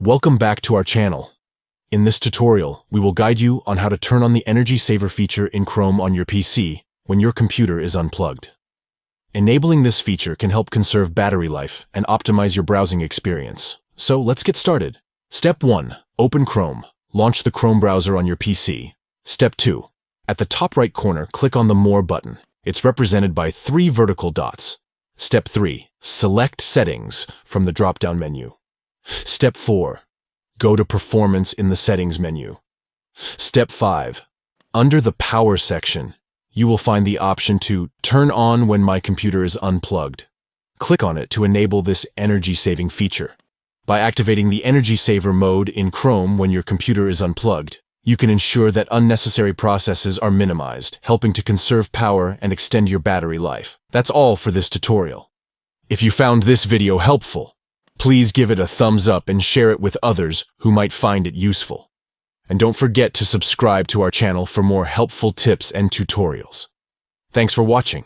Welcome back to our channel. In this tutorial, we will guide you on how to turn on the Energy Saver feature in Chrome on your PC when your computer is unplugged. Enabling this feature can help conserve battery life and optimize your browsing experience. So let's get started. Step 1. Open Chrome. Launch the Chrome browser on your PC. Step 2. At the top right corner, click on the More button. It's represented by 3 vertical dots. Step 3. Select Settings from the drop-down menu. Step 4. Go to Performance in the Settings menu. Step 5. Under the Power section, you will find the option to Turn on when my computer is unplugged. Click on it to enable this energy-saving feature. By activating the Energy Saver mode in Chrome when your computer is unplugged, you can ensure that unnecessary processes are minimized, helping to conserve power and extend your battery life. That's all for this tutorial. If you found this video helpful, please give it a thumbs up and share it with others who might find it useful. And don't forget to subscribe to our channel for more helpful tips and tutorials. Thanks for watching.